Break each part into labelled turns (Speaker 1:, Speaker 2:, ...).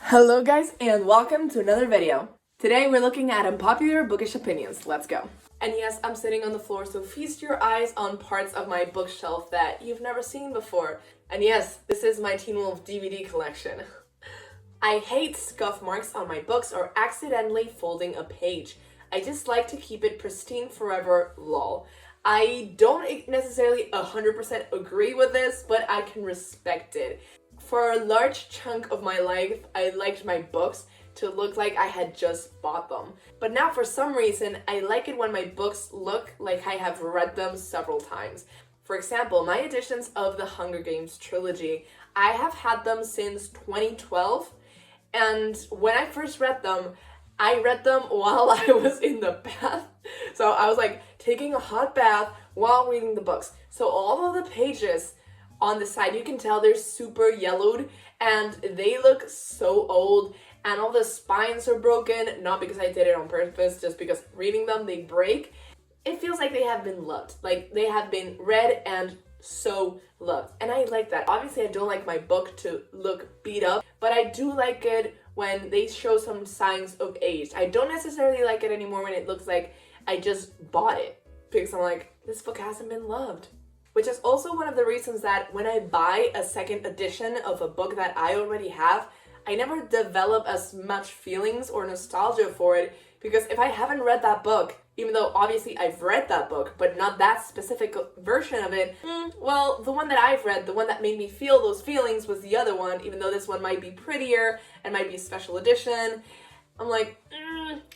Speaker 1: Hello guys and welcome to another video. Today we're looking at unpopular bookish opinions. Let's go. And yes, I'm sitting on the floor, so feast your eyes on parts of my bookshelf that you've never seen before. And yes, this is my Teen Wolf DVD collection. I hate scuff marks on my books or accidentally folding a page. I just like to keep it pristine forever, lol. I don't necessarily 100% agree with this, but I can respect it. For a large chunk of my life, I liked my books to look like I had just bought them. But now for some reason, I like it when my books look like I have read them several times. For example, my editions of the Hunger Games trilogy, I have had them since 2012. And when I first read them, I read them while I was in the bath. So I was like taking a hot bath while reading the books. So all of the pages on the side, you can tell they're super yellowed and they look so old, and all the spines are broken, not because I did it on purpose, just because reading them, they break. It feels like they have been loved, like they have been read and so loved, and I like that. Obviously, I don't like my book to look beat up, but I do like it when they show some signs of age. I don't necessarily like it anymore when it looks like I just bought it, because I'm like, this book hasn't been loved. Which is also one of the reasons that when I buy a second edition of a book that I already have, I never develop as much feelings or nostalgia for it, because if I haven't read that book, even though obviously I've read that book, but not that specific version of it, well, the one that I've read, the one that made me feel those feelings was the other one, even though this one might be prettier and might be a special edition. I'm like,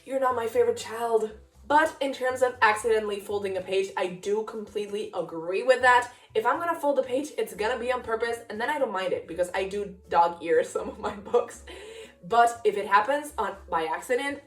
Speaker 1: you're not my favorite child. But in terms of accidentally folding a page, I do completely agree with that. If I'm gonna fold a page, it's gonna be on purpose, and then I don't mind it because I do dog ear some of my books. But if it happens by accident,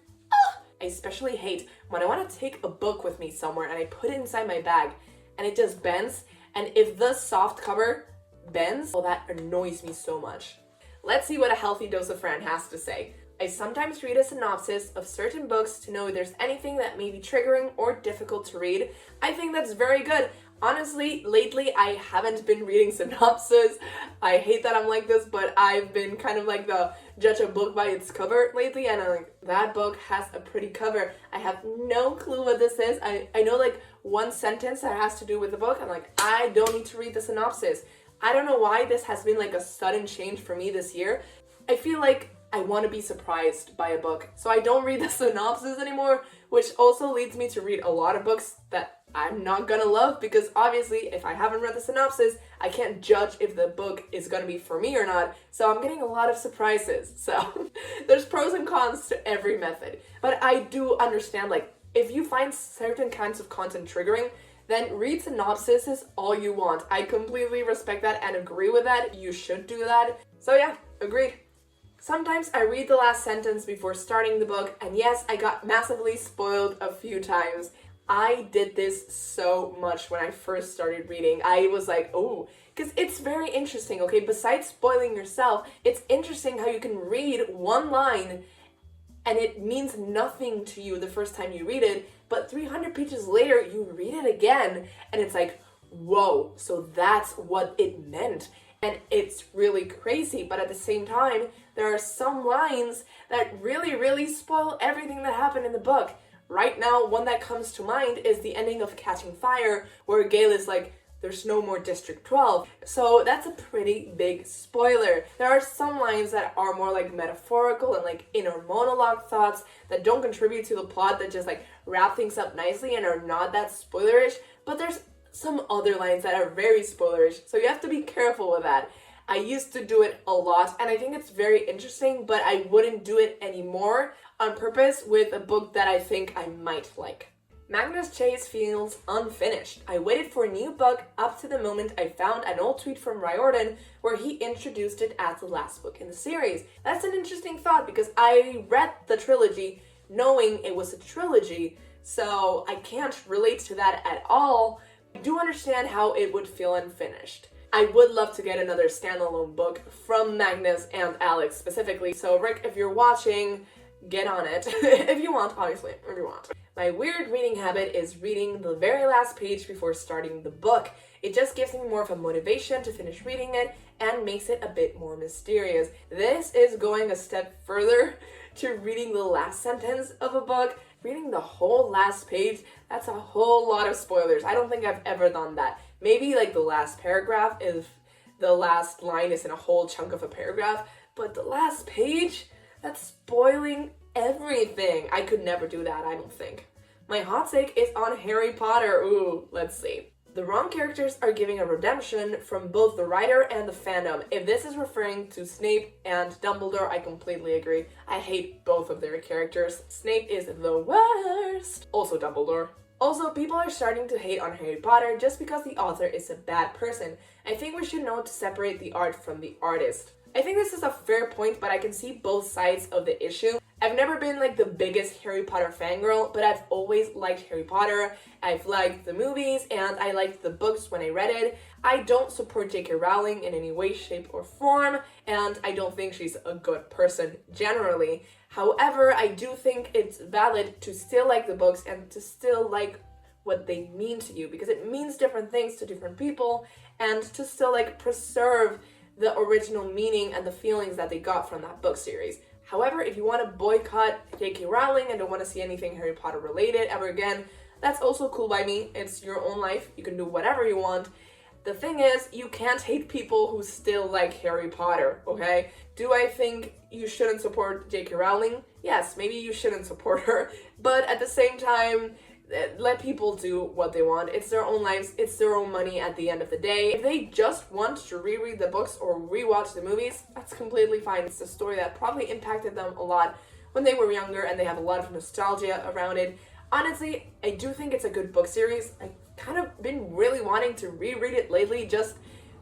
Speaker 1: I especially hate when I want to take a book with me somewhere and I put it inside my bag and it just bends, and if the soft cover bends, well, that annoys me so much. Let's see what a healthy dose of Fran has to say. I sometimes read a synopsis of certain books to know if there's anything that may be triggering or difficult to read. I think that's very good. Honestly, lately I haven't been reading synopsis. I hate that I'm like this, but I've been kind of like the judge a book by its cover lately, and I'm like, that book has a pretty cover. I have no clue what this is. I know like one sentence that has to do with the book. I'm like, I don't need to read the synopsis. I don't know why this has been like a sudden change for me this year. I feel like I want to be surprised by a book, so I don't read the synopsis anymore, which also leads me to read a lot of books that I'm not gonna love, because obviously if I haven't read the synopsis, I can't judge if the book is gonna be for me or not, so I'm getting a lot of surprises. So there's pros and cons to every method, but I do understand, like, if you find certain kinds of content triggering, then read synopsis all you want. I completely respect that and agree with that. You should do that. So yeah, agreed. Sometimes I read the last sentence before starting the book, and yes, I got massively spoiled a few times. I did this so much when I first started reading. I was like, oh, because it's very interesting, okay? Besides spoiling yourself, it's interesting how you can read one line and it means nothing to you the first time you read it, but 300 pages later, you read it again, and it's like, whoa, so that's what it meant. And it's really crazy, but at the same time, there are some lines that really, really spoil everything that happened in the book. Right now, one that comes to mind is the ending of Catching Fire, where Gale is like, there's no more District 12. So that's a pretty big spoiler. There are some lines that are more like metaphorical and like inner monologue thoughts that don't contribute to the plot, that just like wrap things up nicely and are not that spoilerish, but there's some other lines that are very spoilerish, so you have to be careful with that. I used to do it a lot, and I think it's very interesting, but I wouldn't do it anymore on purpose with a book that I think I might like. Magnus Chase feels unfinished. I waited for a new book up to the moment I found an old tweet from Riordan where he introduced it as the last book in the series. That's an interesting thought, because I read the trilogy knowing it was a trilogy, so I can't relate to that at all. I do understand how it would feel unfinished. I would love to get another standalone book from Magnus and Alex specifically, so Rick, if you're watching, get on it. If you want, obviously, if you want. My weird reading habit is reading the very last page before starting the book. It just gives me more of a motivation to finish reading it and makes it a bit more mysterious. This is going a step further to reading the last sentence of a book. Reading the whole last page, that's a whole lot of spoilers. I don't think I've ever done that. Maybe like the last paragraph, if the last line is in a whole chunk of a paragraph, but the last page, that's spoiling everything. I could never do that, I don't think. My hot take is on Harry Potter. Ooh, let's see. The wrong characters are giving a redemption from both the writer and the fandom. If this is referring to Snape and Dumbledore, I completely agree. I hate both of their characters. Snape is the worst. Also Dumbledore. Also, people are starting to hate on Harry Potter just because the author is a bad person. I think we should know to separate the art from the artist. I think this is a fair point, but I can see both sides of the issue. I've never been like the biggest Harry Potter fangirl, but I've always liked Harry Potter. I've liked the movies and I liked the books when I read it. I don't support JK Rowling in any way, shape, or form, and I don't think she's a good person generally. However, I do think it's valid to still like the books and to still like what they mean to you, because it means different things to different people, and to still like preserve the original meaning and the feelings that they got from that book series. However, if you want to boycott JK Rowling and don't want to see anything Harry Potter related ever again, that's also cool by me. It's your own life. You can do whatever you want. The thing is, you can't hate people who still like Harry Potter, okay? Do I think you shouldn't support JK Rowling? Yes, maybe you shouldn't support her, but at the same time, let people do what they want. It's their own lives, it's their own money at the end of the day. If they just want to reread the books or rewatch the movies, that's completely fine. It's a story that probably impacted them a lot when they were younger and they have a lot of nostalgia around it. Honestly, I do think it's a good book series. I've kind of been really wanting to reread it lately just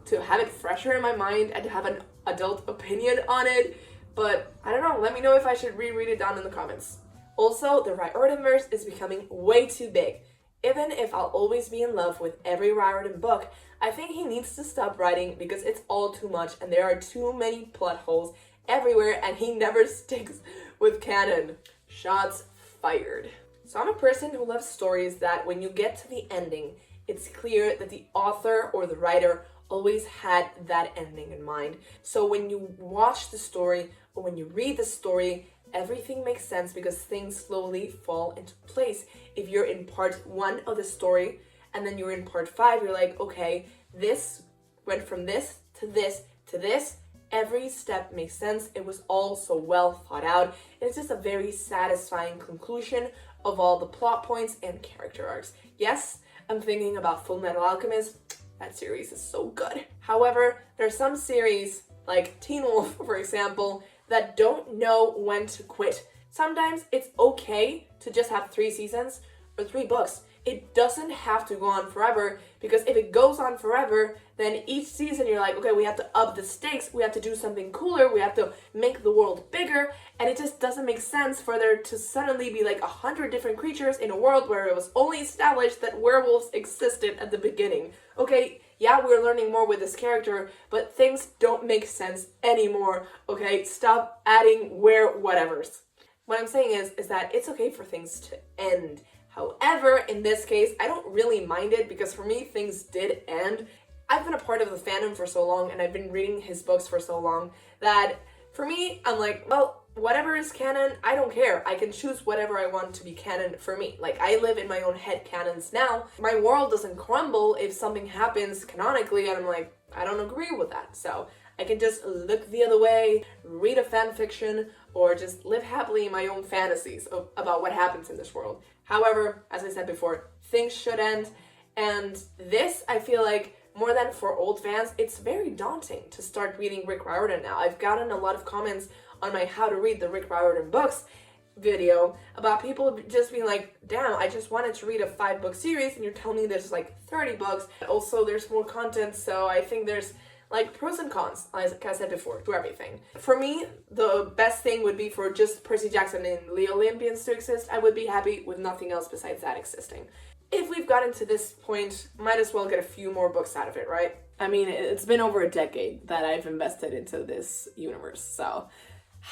Speaker 1: to have it fresher in my mind and to have an adult opinion on it. But I don't know, let me know if I should reread it down in the comments. Also, the Riordanverse is becoming way too big. Even if I'll always be in love with every Riordan book, I think he needs to stop writing because it's all too much and there are too many plot holes everywhere and he never sticks with canon. Shots fired. So I'm a person who loves stories that when you get to the ending, it's clear that the author or the writer always had that ending in mind. So when you watch the story or when you read the story, everything makes sense because things slowly fall into place. If you're in part 1 of the story and then you're in part 5, you're like, okay, this went from this to this to this. Every step makes sense. It was all so well thought out. It's just a very satisfying conclusion of all the plot points and character arcs. Yes, I'm thinking about Fullmetal Alchemist. That series is so good. However, there are some series, like Teen Wolf, for example, that don't know when to quit. Sometimes it's okay to just have 3 seasons or 3 books. It doesn't have to go on forever, because if it goes on forever, then each season you're like, okay, we have to up the stakes, we have to do something cooler, we have to make the world bigger, and it just doesn't make sense for there to suddenly be like 100 different creatures in a world where it was only established that werewolves existed at the beginning. Okay, yeah, we're learning more with this character, but things don't make sense anymore, okay? Stop adding whatevers. What I'm saying is that it's okay for things to end. However, in this case, I don't really mind it because for me, things did end. I've been a part of the fandom for so long and I've been reading his books for so long that for me, I'm like, well, whatever is canon, I don't care. I can choose whatever I want to be canon for me. Like, I live in my own head canons now. My world doesn't crumble if something happens canonically and I'm like, I don't agree with that. So I can just look the other way, read a fan fiction, or just live happily in my own fantasies about what happens in this world. However, as I said before, things should end. And this, I feel like, more than for old fans, it's very daunting to start reading Rick Riordan now. I've gotten a lot of comments on my How to Read the Rick Riordan Books video about people just being like, damn, I just wanted to read a 5-book series and you're telling me there's like 30 books. Also, there's more content, so I think there's like pros and cons, like I said before, to everything. For me, the best thing would be for just Percy Jackson and the Olympians to exist. I would be happy with nothing else besides that existing. If we've gotten to this point, might as well get a few more books out of it, right? I mean, it's been over a decade that I've invested into this universe, so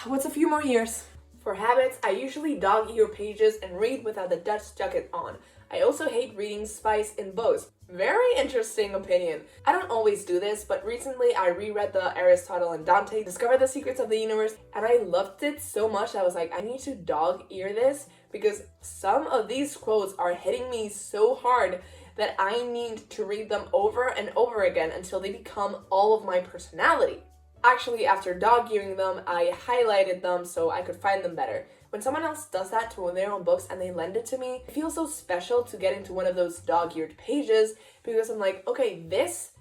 Speaker 1: what's a few more years? For habits, I usually dog-ear pages and read without the dust jacket on. I also hate reading spice in books. Very interesting opinion. I don't always do this, but recently I reread the Aristotle and Dante, Discover the Secrets of the Universe, and I loved it so much I was like, I need to dog-ear this because some of these quotes are hitting me so hard that I need to read them over and over again until they become all of my personality. Actually, after dog-earing them, I highlighted them so I could find them better. When someone else does that to their own books and they lend it to me, it feels so special to get into one of those dog-eared pages because I'm like, okay, this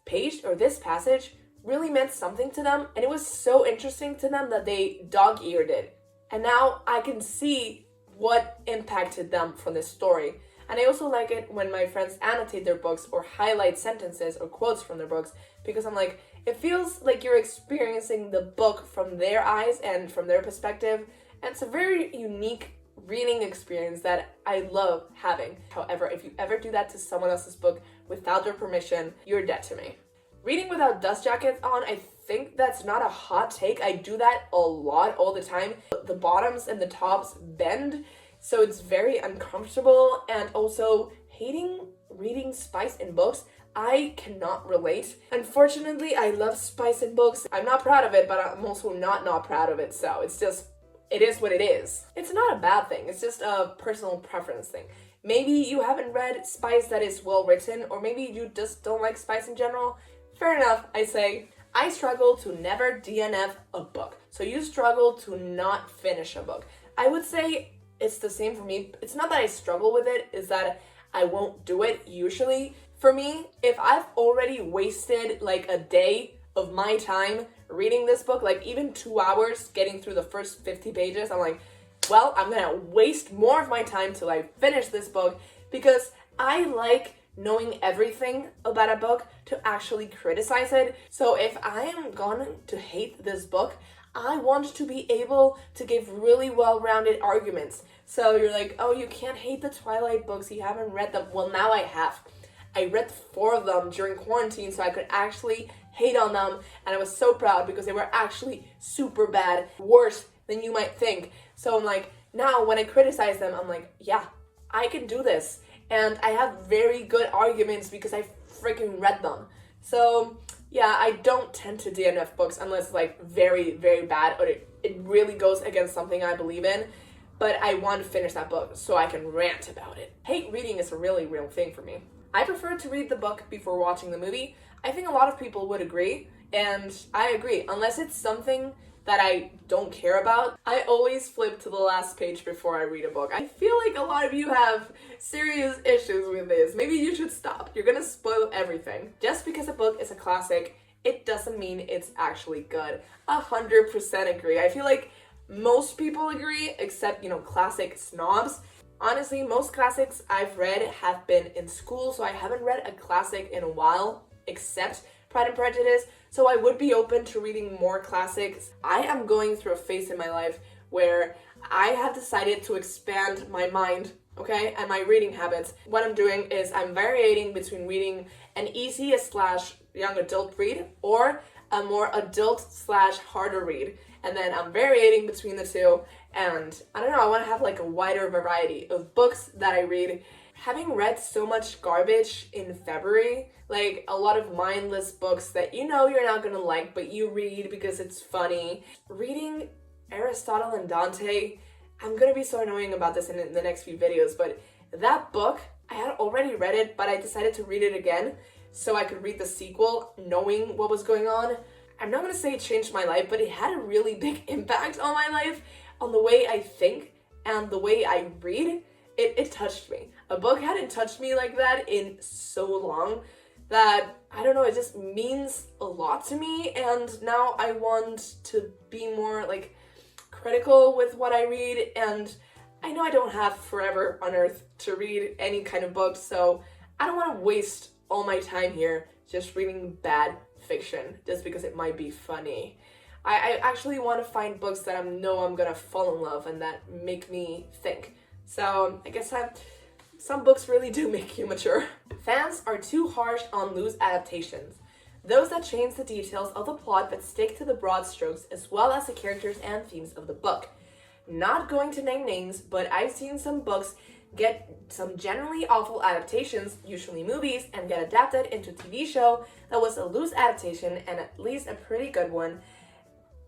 Speaker 1: page or this passage really meant something to them and it was so interesting to them that they dog-eared it. And now I can see what impacted them from this story. And I also like it when my friends annotate their books or highlight sentences or quotes from their books because I'm like, it feels like you're experiencing the book from their eyes and from their perspective. And it's a very unique reading experience that I love having. However, if you ever do that to someone else's book without their permission, you're dead to me. Reading without dust jackets on, I think that's not a hot take. I do that a lot all the time. The bottoms and the tops bend, so it's very uncomfortable. And also hating reading spice in books, I cannot relate. Unfortunately, I love spice in books. I'm not proud of it, but I'm also not proud of it. So it's just, it is what it is. It's not a bad thing. It's just a personal preference thing. Maybe you haven't read spice that is well written, or maybe you just don't like spice in general. Fair enough, I say. I struggle to never DNF a book. So you struggle to not finish a book. I would say it's the same for me. It's not that I struggle with it, it's that I won't do it usually. For me, if I've already wasted like a day of my time reading this book, like even 2 hours getting through the first 50 pages, I'm like, well, I'm gonna waste more of my time till I finish this book because I like knowing everything about a book to actually criticize it. So if I am going to hate this book, I want to be able to give really well-rounded arguments. So you're like, oh, you can't hate the Twilight books, you haven't read them. Well, now I have. I read 4 of them during quarantine so I could actually hate on them, and I was so proud because they were actually super bad, worse than you might think. So I'm like, now when I criticize them, I'm like, yeah, I can do this. And I have very good arguments because I freaking read them. So yeah, I don't tend to DNF books unless it's like very, very bad or it really goes against something I believe in. But I want to finish that book so I can rant about it. Hate reading is a really real thing for me. I prefer to read the book before watching the movie. I think a lot of people would agree, and I agree. Unless it's something that I don't care about, I always flip to the last page before I read a book. I feel like a lot of you have serious issues with this. Maybe you should stop. You're gonna spoil everything. Just because a book is a classic, it doesn't mean it's actually good. 100% agree. I feel like most people agree, except, classic snobs. Honestly, most classics I've read have been in school, so I haven't read a classic in a while, except Pride and Prejudice, so I would be open to reading more classics. I am going through a phase in my life where I have decided to expand my mind, okay, and my reading habits. What I'm doing is I'm varying between reading an easy / young adult read or a more adult / harder read. And then I'm varying between the two, and I don't know, I want to have like a wider variety of books that I read. Having read so much garbage in February, like a lot of mindless books that you're not gonna like, but you read because it's funny. Reading Aristotle and Dante, I'm gonna be so annoying about this in the next few videos, but that book, I had already read it, but I decided to read it again so I could read the sequel knowing what was going on. I'm not gonna say it changed my life, but it had a really big impact on my life, on the way I think and the way I read. It touched me. A book hadn't touched me like that in so long that, I don't know, it just means a lot to me, and now I want to be more like critical with what I read, and I know I don't have forever on earth to read any kind of book, so I don't want to waste all my time here just reading bad fiction just because it might be funny. I actually want to find books that I know I'm gonna fall in love and that make me think. So I guess some books really do make you mature. Fans are too harsh on loose adaptations. Those that change the details of the plot but stick to the broad strokes as well as the characters and themes of the book. Not going to name names, but I've seen some books get some generally awful adaptations, usually movies, and get adapted into a TV show that was a loose adaptation and at least a pretty good one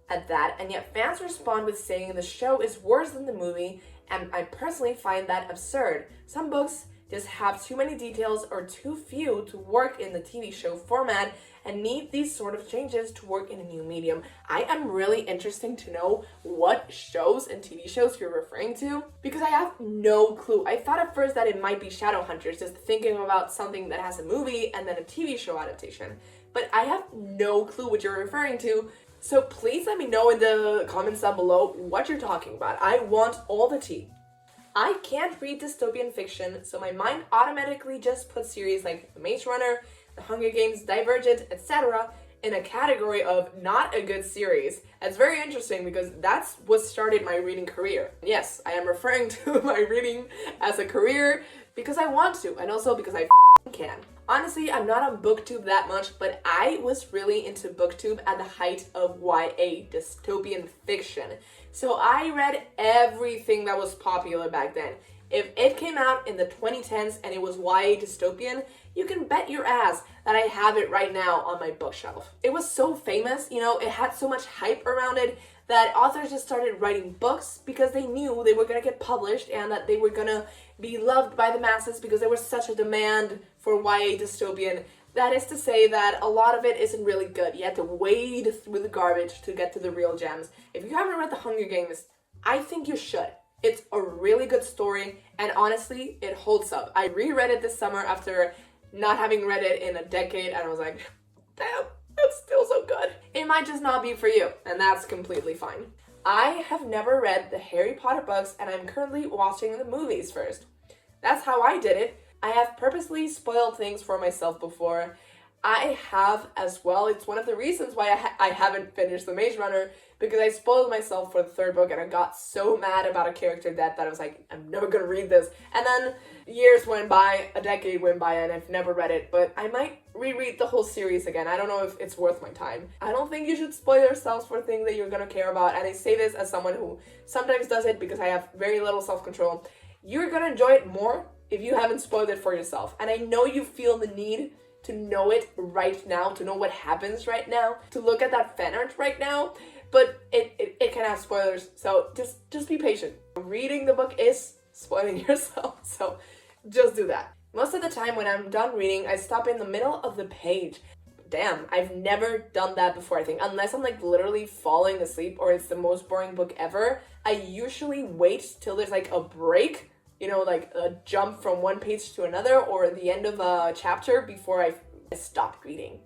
Speaker 1: at that, and yet fans respond with saying the show is worse than the movie, and I personally find that absurd. Some books just have too many details or too few to work in the TV show format and need these sort of changes to work in a new medium. I am really interested to know what shows and TV shows you're referring to because I have no clue. I thought at first that it might be Shadowhunters, just thinking about something that has a movie and then a TV show adaptation. But I have no clue what you're referring to. So please let me know in the comments down below what you're talking about. I want all the tea. I can't read dystopian fiction, so my mind automatically just puts series like The Maze Runner, The Hunger Games, Divergent, etc. in a category of not a good series. It's very interesting because that's what started my reading career. Yes, I am referring to my reading as a career because I want to, and also because I can. Honestly, I'm not on BookTube that much, but I was really into BookTube at the height of YA, dystopian fiction. So I read everything that was popular back then. If it came out in the 2010s and it was YA dystopian, you can bet your ass that I have it right now on my bookshelf. It was so famous, it had so much hype around it that authors just started writing books because they knew they were gonna get published and that they were gonna be loved by the masses because there was such a demand for YA dystopian. That is to say that a lot of it isn't really good. You have to wade through the garbage to get to the real gems. If you haven't read The Hunger Games, I think you should. It's a really good story, and honestly, it holds up. I reread it this summer after not having read it in a decade, and I was like, damn, it's still so good. It might just not be for you, and that's completely fine. I have never read the Harry Potter books, and I'm currently watching the movies first. That's how I did it. I have purposely spoiled things for myself before. I have as well. It's one of the reasons why I haven't finished The Maze Runner, because I spoiled myself for the third book and I got so mad about a character death that I was like, I'm never gonna read this. And then years went by, a decade went by, and I've never read it, but I might reread the whole series again. I don't know if it's worth my time. I don't think you should spoil yourselves for things that you're gonna care about, and I say this as someone who sometimes does it because I have very little self-control. You're gonna enjoy it more if you haven't spoiled it for yourself. And I know you feel the need to know it right now, to know what happens right now, to look at that fan art right now, but it can have spoilers, so just be patient. Reading the book is spoiling yourself, so just do that. Most of the time when I'm done reading, I stop in the middle of the page. Damn, I've never done that before, I think. Unless I'm like literally falling asleep or it's the most boring book ever, I usually wait till there's like a break, like a jump from one page to another or the end of a chapter before I stop reading.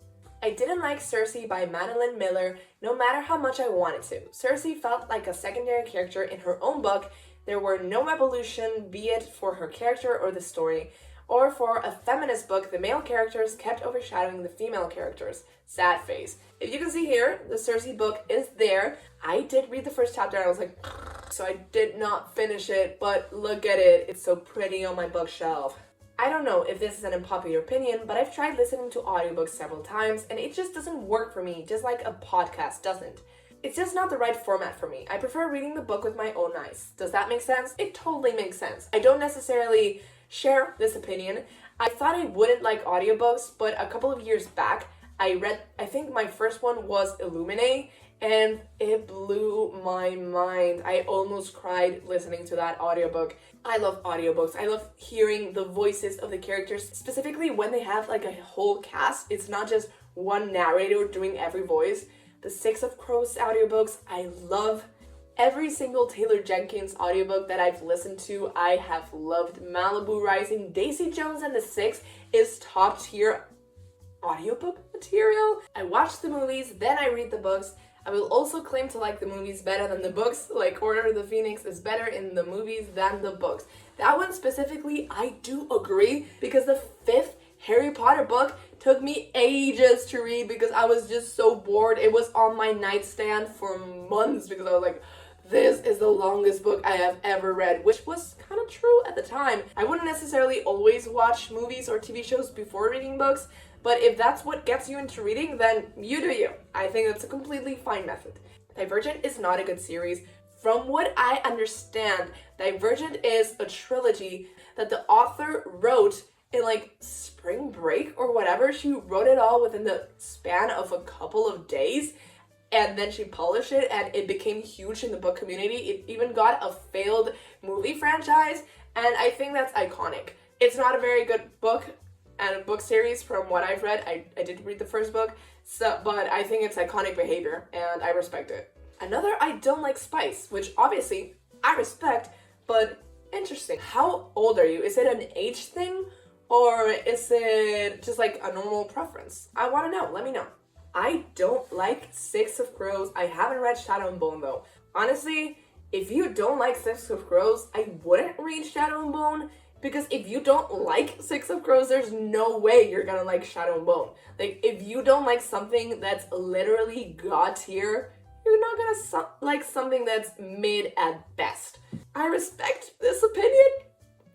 Speaker 1: I didn't like Circe by Madeline Miller, no matter how much I wanted to. Circe felt like a secondary character in her own book. There were no evolution, be it for her character or the story. Or for a feminist book, the male characters kept overshadowing the female characters. Sad face. If you can see here, the Circe book is there. I did read the first chapter and I was like, so I did not finish it, but look at it. It's so pretty on my bookshelf. I don't know if this is an unpopular opinion, but I've tried listening to audiobooks several times and it just doesn't work for me, just like a podcast doesn't. It's just not the right format for me. I prefer reading the book with my own eyes. Does that make sense? It totally makes sense. I don't necessarily share this opinion. I thought I wouldn't like audiobooks, but a couple of years back, I think my first one was Illuminate, and it blew my mind. I almost cried listening to that audiobook. I love audiobooks. I love hearing the voices of the characters, specifically when they have like a whole cast. It's not just one narrator doing every voice. The Six of Crows audiobooks, I love. Every single Taylor Jenkins audiobook that I've listened to, I have loved. Malibu Rising, Daisy Jones and the Six is top tier audiobook material. I watch the movies, then I read the books. I will also claim to like the movies better than the books, like Order of the Phoenix is better in the movies than the books. That one specifically, I do agree, because the fifth Harry Potter book took me ages to read because I was just so bored. It was on my nightstand for months because I was like, this is the longest book I have ever read, which was kind of true at the time. I wouldn't necessarily always watch movies or TV shows before reading books, but if that's what gets you into reading, then you do you. I think that's a completely fine method. Divergent is not a good series From what I understand, Divergent is a trilogy that the author wrote in like spring break or whatever. She wrote it all within the span of a couple of days, and then she published it and it became huge in the book community. It even got a failed movie franchise, and I think that's iconic. It's not a very good book and a book series from what I've read. I did read the first book, but I think it's iconic behavior and I respect it. Another, I don't like spice, which obviously I respect, but interesting. How old are you? Is it an age thing or is it just like a normal preference? I want to know. Let me know. I don't like Six of Crows. I haven't read Shadow and Bone though. Honestly, if you don't like Six of Crows, I wouldn't read Shadow and Bone, because if you don't like Six of Crows, there's no way you're gonna like Shadow and Bone. Like, if you don't like something that's literally god tier, you're not gonna like something that's mid at best. I respect this opinion,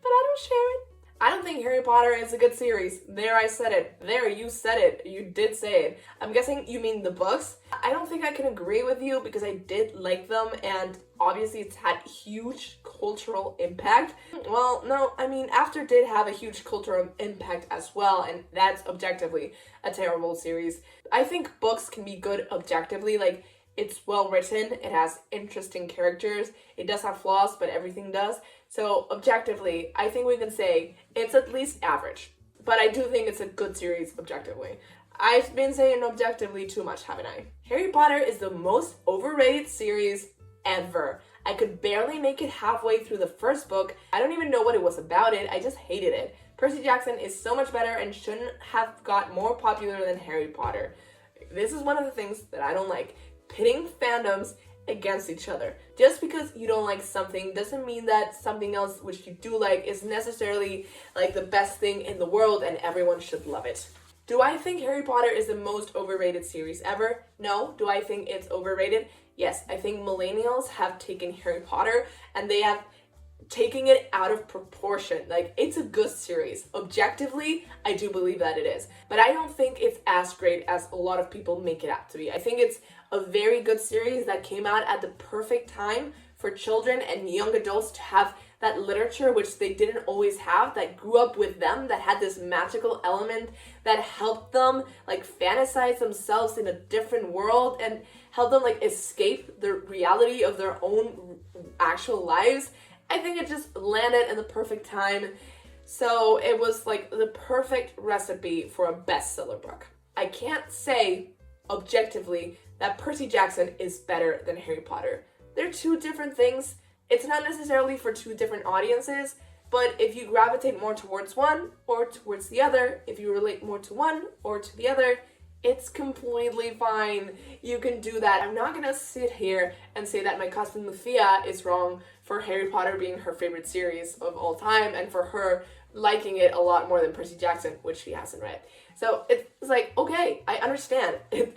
Speaker 1: but I don't share it. I don't think Harry Potter is a good series. There, I said it. There, you said it. You did say it. I'm guessing you mean the books. I don't think I can agree with you because I did like them, and obviously it's had huge cultural impact. Well, no, I mean, After did have a huge cultural impact as well, and that's objectively a terrible series. I think books can be good objectively. Like, it's well written, it has interesting characters, it does have flaws, but everything does. So objectively, I think we can say it's at least average. But I do think it's a good series objectively. I've been saying objectively too much, haven't I? Harry Potter is the most overrated series ever. I could barely make it halfway through the first book. I don't even know what it was about it, I just hated it. Percy Jackson is so much better and shouldn't have got more popular than Harry Potter. This is one of the things that I don't like. Pitting fandoms against each other. Just because you don't like something doesn't mean that something else which you do like is necessarily like the best thing in the world and everyone should love it. Do I think Harry Potter is the most overrated series ever? No. Do I think it's overrated? Yes. I think millennials have taken Harry Potter and they have taking it out of proportion. Like, it's a good series. Objectively, I do believe that it is. But I don't think it's as great as a lot of people make it out to be. I think it's a very good series that came out at the perfect time for children and young adults to have that literature which they didn't always have, that grew up with them, that had this magical element that helped them like fantasize themselves in a different world and helped them like escape the reality of their own actual lives. I think it just landed in the perfect time. So it was like the perfect recipe for a bestseller book. I can't say objectively that Percy Jackson is better than Harry Potter. They're two different things. It's not necessarily for two different audiences, but if you gravitate more towards one or towards the other, if you relate more to one or to the other, it's completely fine. You can do that. I'm not gonna sit here and say that my cousin Lucia is wrong for Harry Potter being her favorite series of all time and for her liking it a lot more than Percy Jackson, which she hasn't read. So it's like, okay, I understand.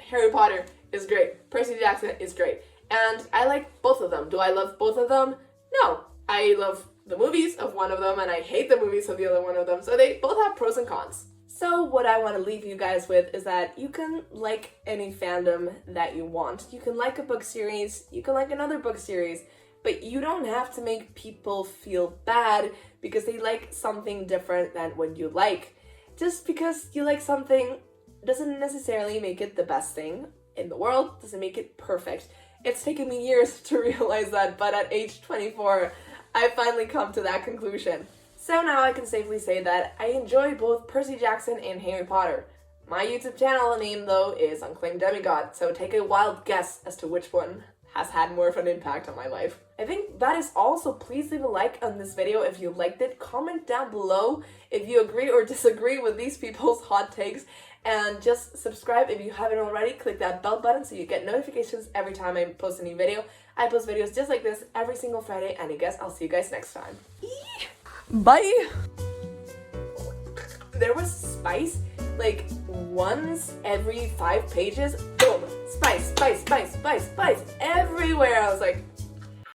Speaker 1: Harry Potter is great. Percy Jackson is great. And I like both of them. Do I love both of them? No. I love the movies of one of them and I hate the movies of the other one of them. So they both have pros and cons. So what I want to leave you guys with is that you can like any fandom that you want. You can like a book series, you can like another book series, but you don't have to make people feel bad because they like something different than what you like. Just because you like something doesn't necessarily make it the best thing in the world, doesn't make it perfect. It's taken me years to realize that, but at age 24, I finally come to that conclusion. So now I can safely say that I enjoy both Percy Jackson and Harry Potter. My YouTube channel name, though, is Unclaimed Demigod, so take a wild guess as to which one has had more of an impact on my life. I think that is all, so please leave a like on this video if you liked it. Comment down below if you agree or disagree with these people's hot takes. And just subscribe if you haven't already. Click that bell button so you get notifications every time I post a new video. I post videos just like this every single Friday, and I guess I'll see you guys next time. Bye! There was spice like once every 5 pages. Boom! Spice, spice, spice, spice, spice everywhere. I was like,